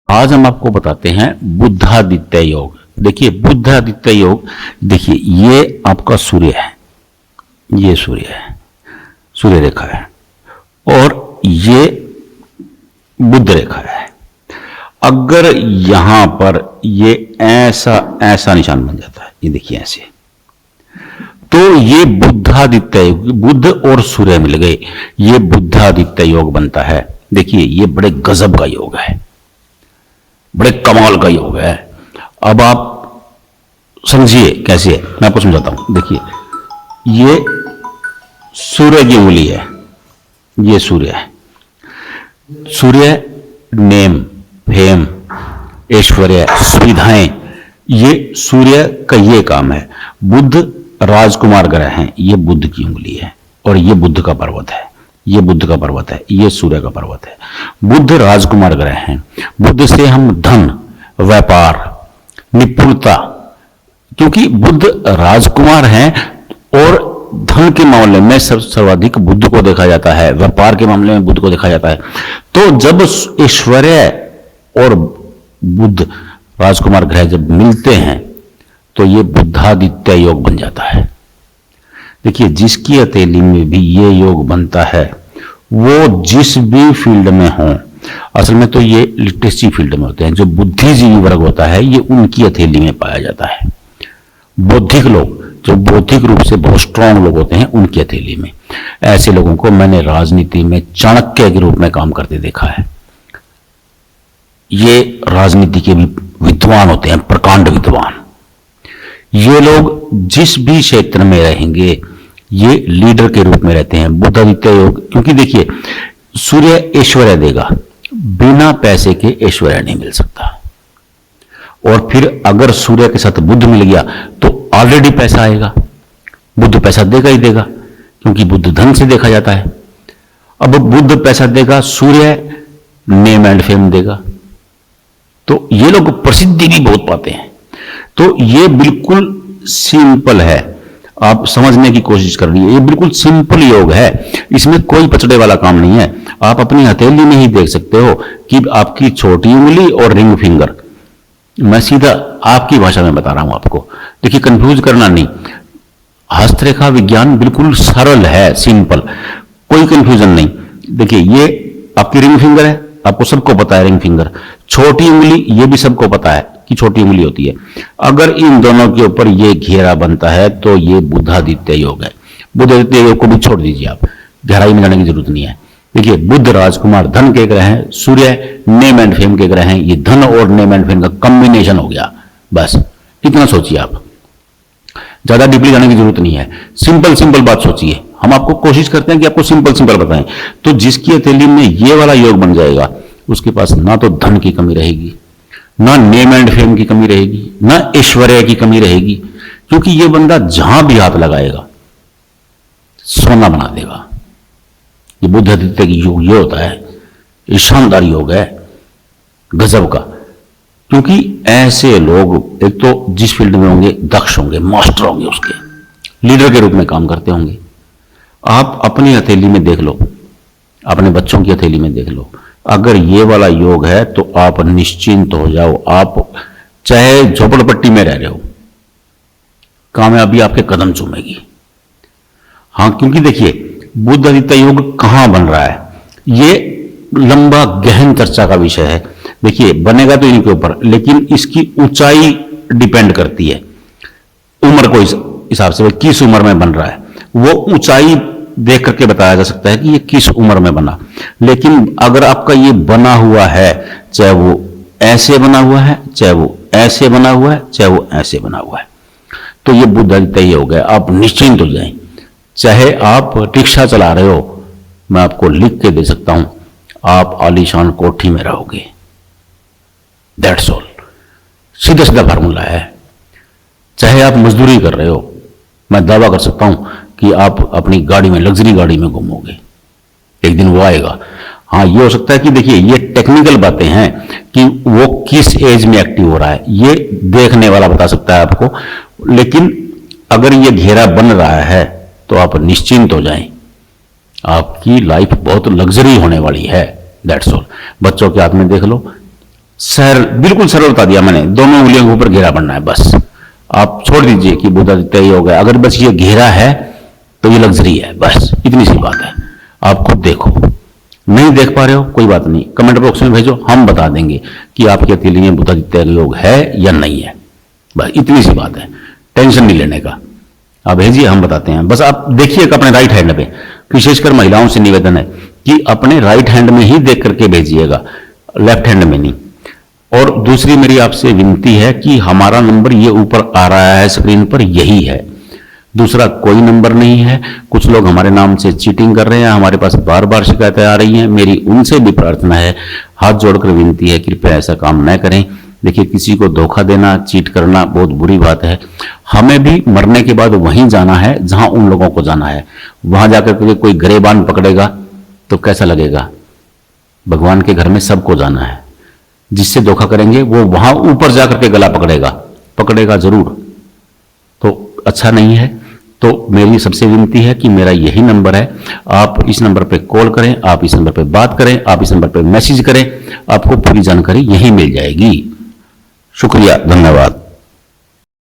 आज हम आपको बताते हैं बुद्धादित्य योग। देखिए बुद्धादित्य योग, देखिए ये आपका सूर्य है, ये सूर्य है, सूर्य रेखा है, और ये बुध रेखा है। अगर यहां पर ये ऐसा ऐसा निशान बन जाता है, ये देखिए ऐसे, तो ये बुद्धादित्य योग, बुध और सूर्य मिल गए, ये बुद्धादित्य योग बनता है। देखिए ये बड़े गजब का योग है, बड़े कमाल का योग है। अब आप समझिए कैसे है, मैं आपको समझाता हूं। देखिए ये सूर्य की उंगली है, ये सूर्य है। सूर्य नेम, फेम, ऐश्वर्य, सुविधाएं, ये सूर्य का ये काम है। बुध राजकुमार ग्रह हैं, ये बुध की उंगली है, और ये बुध का पर्वत है, ये बुध का पर्वत है, ये सूर्य का पर्वत है। बुध राजकुमार ग्रह हैं। बुध से हम धन, व्यापार, निपुणता, क्योंकि बुध राजकुमार हैं, और धन के मामले में सर्वाधिक बुध को देखा जाता है, व्यापार के मामले में बुध को देखा जाता है। तो जब ऐश्वर्य और बुध राजकुमार ग्रह जब मिलते हैं तो ये बुद्धादित्य योग बन जाता है। देखिए जिसकी हथेली में भी ये योग बनता है वो जिस भी फील्ड में हो, असल में तो ये लिटरेसी फील्ड में होते हैं, जो बुद्धिजीवी वर्ग होता है ये उनकी हथेली में पाया जाता है। बौद्धिक लोग, जो बौद्धिक रूप से बहुत स्ट्रांग लोग होते हैं, उनकी हथेली में। ऐसे लोगों को मैंने राजनीति में चाणक्य के रूप में काम करते देखा है। ये राजनीति के भी विद्वान होते हैं, प्रकांड विद्वान। ये लोग जिस भी क्षेत्र में रहेंगे ये लीडर के रूप में रहते हैं। बुद्धादित्य योग, क्योंकि देखिए सूर्य ऐश्वर्य देगा, बिना पैसे के ऐश्वर्य नहीं मिल सकता। और फिर अगर सूर्य के साथ बुध मिल गया तो ऑलरेडी पैसा आएगा, बुध पैसा देगा ही देगा, क्योंकि बुध धन से देखा जाता है। अब बुध पैसा देगा, सूर्य नेम एंड फेम देगा, तो ये लोग प्रसिद्धि भी बहुत पाते हैं। तो ये बिल्कुल सिंपल है, आप समझने की कोशिश कर रही है, ये बिल्कुल सिंपल योग है, इसमें कोई पचड़े वाला काम नहीं है। आप अपनी हथेली में ही देख सकते हो कि आपकी छोटी उंगली और रिंग फिंगर, मैं सीधा आपकी भाषा में बता रहा हूं आपको। देखिए कंफ्यूज करना नहीं, हस्तरेखा विज्ञान बिल्कुल सरल है, सिंपल, कोई कंफ्यूजन नहीं। देखिए ये आपकी रिंग फिंगर है, आपको सबको पता है रिंग फिंगर। छोटी उंगली, ये भी सबको पता है कि छोटी उंगली होती है। अगर इन दोनों के ऊपर ये घेरा बनता है तो ये बुद्धादित्य योग है। बुद्धादित्य योग को भी छोड़ दीजिए, आप गहराई में जाने की जरूरत नहीं है। देखिए बुध राजकुमार धन के ग्रह हैं, सूर्य नेम एंड फेम के ग्रह हैं, ये धन और नेम एंड फेम का कॉम्बिनेशन हो गया। बस इतना सोचिए, आप ज्यादा डीपली जाने की जरूरत नहीं है, सिंपल सिंपल बात सोचिए। हम आपको कोशिश करते हैं कि आपको सिंपल सिंपल बताएं। तो जिसकी हथेली में ये वाला योग बन जाएगा उसके पास ना तो धन की कमी रहेगी, ना नेम एंड फेम की कमी रहेगी, ना ऐश्वर्य की कमी रहेगी, क्योंकि ये बंदा जहां भी हाथ लगाएगा सोना बना देगा। ये बुद्धादित्य की योग ये होता है, ये शानदार योग है, गजब का। क्योंकि ऐसे लोग एक तो जिस फील्ड में होंगे दक्ष होंगे, मास्टर होंगे, उसके लीडर के रूप में काम करते होंगे। आप अपनी हथेली में देख लो, अपने बच्चों की हथेली में देख लो, अगर ये वाला योग है तो आप निश्चिंत हो जाओ। आप चाहे झोपड़पट्टी में रह रहे हो, कामयाबी आपके कदम चूमेगी। हाँ, क्योंकि देखिए बुद्धादित्य योग कहां बन रहा है, ये लंबा गहन चर्चा का विषय है। देखिए बनेगा तो इनके ऊपर, लेकिन इसकी ऊंचाई डिपेंड करती है उम्र को हिसाब से, किस उम्र में बन रहा है वो ऊंचाई देख करके बताया जा सकता है कि ये किस उम्र में बना। लेकिन अगर आपका ये बना हुआ है, चाहे वो ऐसे बना हुआ है, चाहे वो ऐसे बना हुआ है, चाहे वो ऐसे बना हुआ है, तो ये बुद्धादित्य योग है। आप निश्चिंत हो जाएं। चाहे आप रिक्शा चला रहे हो, मैं आपको लिख के दे सकता हूं, आप आलीशान कोठी में रहोगे। दैट्स ऑल, सीधा सीधा फार्मूला है। चाहे आप मजदूरी कर रहे हो, मैं दावा कर सकता हूं कि आप अपनी गाड़ी में, लग्जरी गाड़ी में घूमोगे, एक दिन वो आएगा। हाँ, ये हो सकता है कि देखिए ये टेक्निकल बातें हैं कि वो किस एज में एक्टिव हो रहा है, ये देखने वाला बता सकता है आपको। लेकिन अगर ये घेरा बन रहा है तो आप निश्चिंत हो जाएं, आपकी लाइफ बहुत लग्जरी होने वाली है। That's all. बच्चों के हाथ में देख लो, बिल्कुल सरल बता दिया मैंने, दोनों उंगलियों के ऊपर घेरा बनना है बस। आप छोड़ दीजिए कि बुधादित्य योग है, अगर बस ये घेरा है तो ये लग्जरी है, बस इतनी सी बात है। आप खुद देखो, नहीं देख पा रहे हो कोई बात नहीं, कमेंट बॉक्स में भेजो, हम बता देंगे कि आपके हथेली में बुधादित्य योग है या नहीं है, बस इतनी सी बात है, टेंशन नहीं लेने का। आप भेजिए, हम बताते हैं। बस आप देखिएगा अपने राइट हैंड पे, विशेषकर महिलाओं से निवेदन है कि अपने राइट हैंड में ही देख करके भेजिएगा, लेफ्ट हैंड में नहीं। और दूसरी मेरी आपसे विनती है कि हमारा नंबर ये ऊपर आ रहा है स्क्रीन पर, यही है, दूसरा कोई नंबर नहीं है। कुछ लोग हमारे नाम से चीटिंग कर रहे हैं, हमारे पास बार बार शिकायतें आ रही हैं। मेरी उनसे भी प्रार्थना है, हाथ जोड़कर विनती है, कृपया ऐसा काम न करें। देखिए, किसी को धोखा देना, चीट करना बहुत बुरी बात है। हमें भी मरने के बाद वहीं जाना है जहां उन लोगों को जाना है। वहां जाकर के कोई गरेबान पकड़ेगा तो कैसा लगेगा? भगवान के घर में सबको जाना है। जिससे धोखा करेंगे वो वहां ऊपर जाकर के गला पकड़ेगा जरूर, तो अच्छा नहीं है। तो मेरी सबसे विनती है कि मेरा यही नंबर है, आप इस नंबर पे कॉल करें, आप इस नंबर पे बात करें, आप इस नंबर पे मैसेज करें, आपको पूरी जानकारी यहीं मिल जाएगी। शुक्रिया, धन्यवाद।